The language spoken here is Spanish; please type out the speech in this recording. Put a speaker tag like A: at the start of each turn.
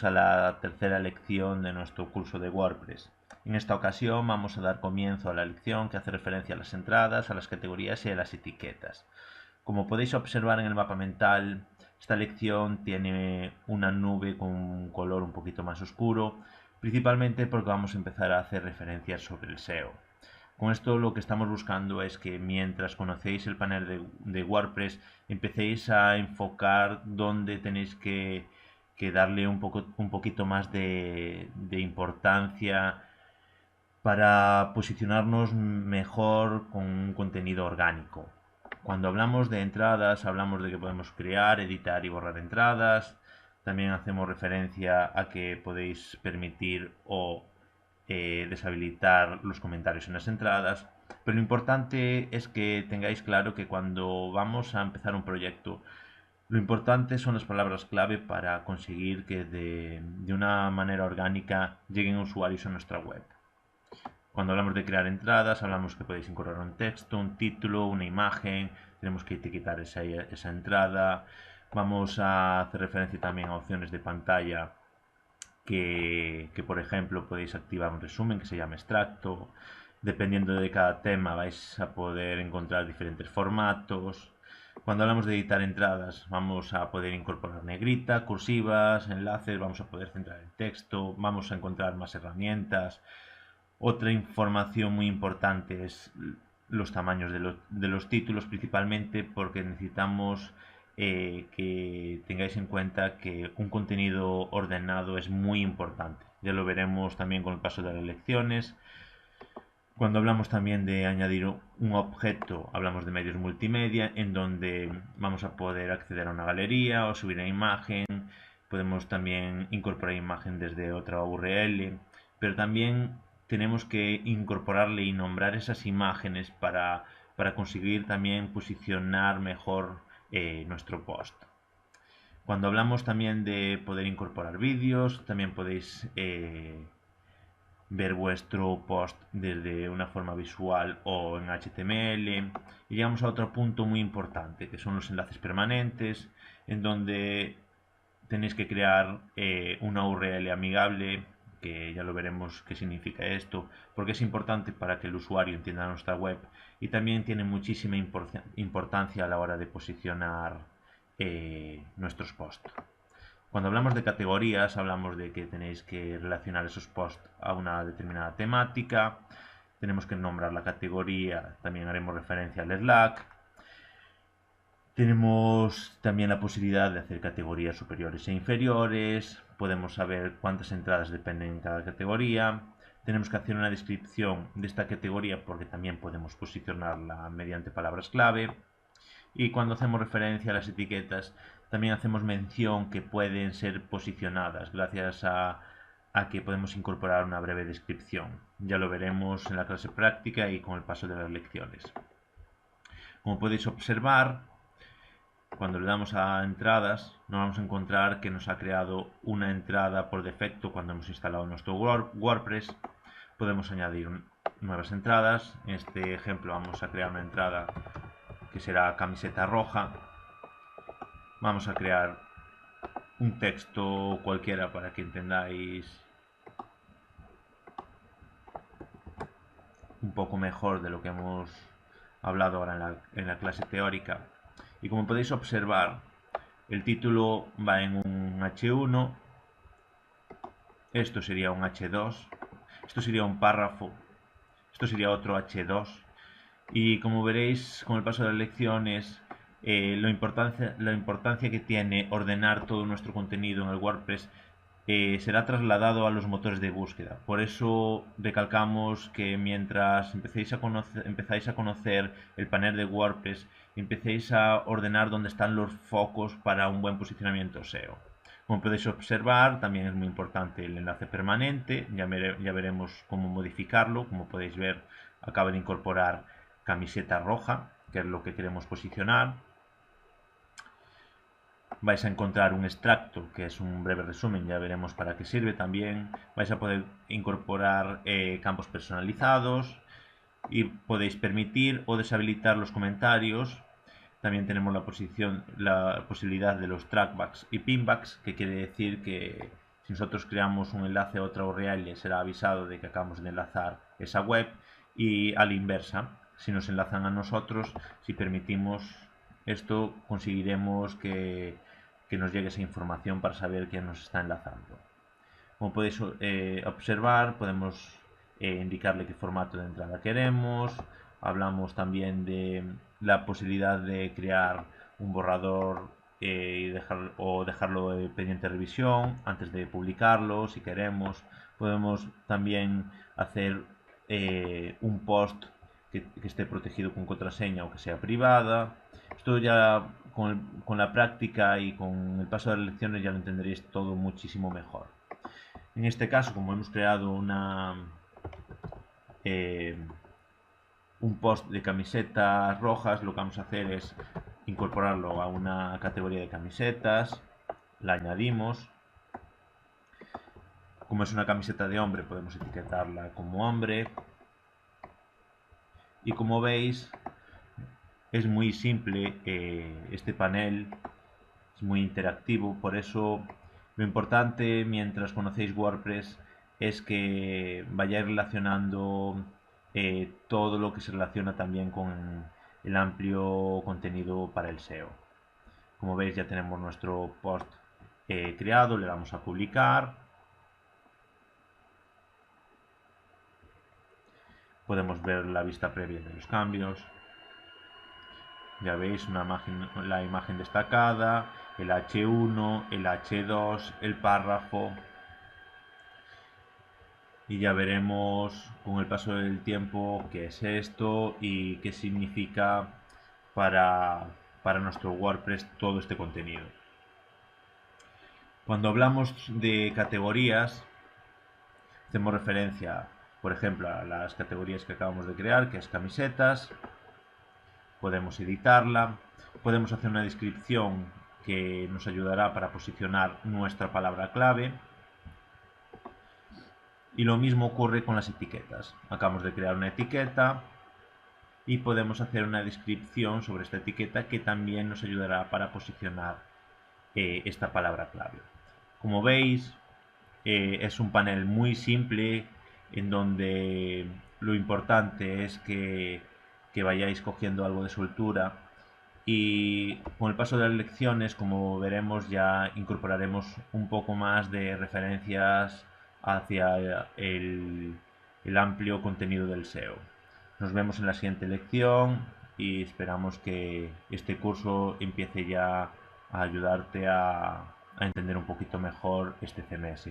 A: Bienvenidos a la tercera lección de nuestro curso de WordPress. En esta ocasión vamos a dar comienzo a la lección que hace referencia a las entradas, a las categorías y a las etiquetas. Como podéis observar en el mapa mental, esta lección tiene una nube con un color un poquito más oscuro, principalmente porque vamos a empezar a hacer referencias sobre el SEO. Con esto lo que estamos buscando es que mientras conocéis el panel de WordPress, empecéis a enfocar dónde tenéis que darle un poquito más de importancia para posicionarnos mejor con un contenido orgánico. Cuando hablamos de entradas, hablamos de que podemos crear, editar y borrar entradas. También hacemos referencia a que podéis permitir o deshabilitar los comentarios en las entradas. Pero lo importante es que tengáis claro que cuando vamos a empezar un proyecto, lo importante son las palabras clave para conseguir que de una manera orgánica lleguen usuarios a nuestra web. Cuando hablamos de crear entradas, hablamos que podéis incorporar un texto, un título, una imagen, tenemos que etiquetar esa entrada. Vamos a hacer referencia también a opciones de pantalla que por ejemplo podéis activar un resumen que se llama extracto. Dependiendo de cada tema vais a poder encontrar diferentes formatos. Cuando hablamos de editar entradas vamos a poder incorporar negrita, cursivas, enlaces, vamos a poder centrar el texto, vamos a encontrar más herramientas. Otra información muy importante es los tamaños de los títulos, principalmente porque necesitamos que tengáis en cuenta que un contenido ordenado es muy importante. Ya lo veremos también con el paso de las lecciones. Cuando hablamos también de añadir un objeto, hablamos de medios multimedia, en donde vamos a poder acceder a una galería o subir una imagen. Podemos también incorporar imagen desde otra URL, pero también tenemos que incorporarle y nombrar esas imágenes para conseguir también posicionar mejor nuestro post. Cuando hablamos también de poder incorporar vídeos, también podéis ver vuestro post desde una forma visual o en HTML. Y llegamos a otro punto muy importante, que son los enlaces permanentes, en donde tenéis que crear una URL amigable, que ya lo veremos qué significa esto, porque es importante para que el usuario entienda nuestra web y también tiene muchísima importancia a la hora de posicionar nuestros posts. Cuando hablamos de categorías, hablamos de que tenéis que relacionar esos posts a una determinada temática. Tenemos que nombrar la categoría, también haremos referencia al Slack. Tenemos también la posibilidad de hacer categorías superiores e inferiores. Podemos saber cuántas entradas dependen en cada categoría. Tenemos que hacer una descripción de esta categoría porque también podemos posicionarla mediante palabras clave. Y cuando hacemos referencia a las etiquetas, también hacemos mención que pueden ser posicionadas gracias a que podemos incorporar una breve descripción. Ya lo veremos en la clase práctica y con el paso de las lecciones. Como podéis observar, cuando le damos a entradas, nos vamos a encontrar que nos ha creado una entrada por defecto cuando hemos instalado nuestro WordPress. Podemos añadir nuevas entradas. En este ejemplo vamos a crear una entrada que será camiseta roja. Vamos a crear un texto cualquiera para que entendáis un poco mejor de lo que hemos hablado ahora en la clase teórica. Y como podéis observar, el título va en un H1, esto sería un H2, esto sería un párrafo, esto sería otro H2. Y como veréis con el paso de las lecciones, la importancia que tiene ordenar todo nuestro contenido en el WordPress será trasladado a los motores de búsqueda. Por eso recalcamos que mientras empezáis a conocer el panel de WordPress, empecéis a ordenar dónde están los focos para un buen posicionamiento SEO. Como podéis observar, también es muy importante el enlace permanente. Ya veremos cómo modificarlo. Como podéis ver, acaba de incorporar camiseta roja, que es lo que queremos posicionar. Vais a encontrar un extracto, que es un breve resumen, ya veremos para qué sirve también. Vais a poder incorporar campos personalizados y podéis permitir o deshabilitar los comentarios. También tenemos la posibilidad de los trackbacks y pinbacks, que quiere decir que Si nosotros creamos un enlace a otra URL, será avisado de que acabamos de enlazar esa web, y a la inversa, si nos enlazan a nosotros, si permitimos esto, conseguiremos que nos llegue esa información para saber quién nos está enlazando. Como podéis observar, podemos indicarle qué formato de entrada queremos. Hablamos también de la posibilidad de crear un borrador o dejarlo pendiente de revisión antes de publicarlo, si queremos. Podemos también hacer un post que esté protegido con contraseña o que sea privada. Esto ya con la práctica y con el paso de las lecciones ya lo entenderéis todo muchísimo mejor. En este caso, como hemos creado eh, un post de camisetas rojas, lo que vamos a hacer es incorporarlo a una categoría de camisetas, la añadimos. Como es una camiseta de hombre, podemos etiquetarla como hombre. Y como veis, es muy simple este panel, es muy interactivo, por eso lo importante mientras conocéis WordPress es que vayáis relacionando todo lo que se relaciona también con el amplio contenido para el SEO. Como veis, ya tenemos nuestro post creado, le damos a publicar. Podemos ver la vista previa de los cambios. Ya veis la imagen destacada, el H1, el H2, el párrafo. Y ya veremos con el paso del tiempo qué es esto y qué significa para nuestro WordPress todo este contenido. Cuando hablamos de categorías, hacemos referencia, por ejemplo, a las categorías que acabamos de crear, que es camisetas. Podemos editarla, podemos hacer una descripción que nos ayudará para posicionar nuestra palabra clave. Y lo mismo ocurre con las etiquetas. Acabamos de crear una etiqueta y podemos hacer una descripción sobre esta etiqueta que también nos ayudará para posicionar esta palabra clave. Como veis, es un panel muy simple en donde lo importante es que vayáis cogiendo algo de soltura, y con el paso de las lecciones, como veremos, ya incorporaremos un poco más de referencias hacia el amplio contenido del SEO. Nos vemos en la siguiente lección y esperamos que este curso empiece ya a ayudarte a entender un poquito mejor este CMS.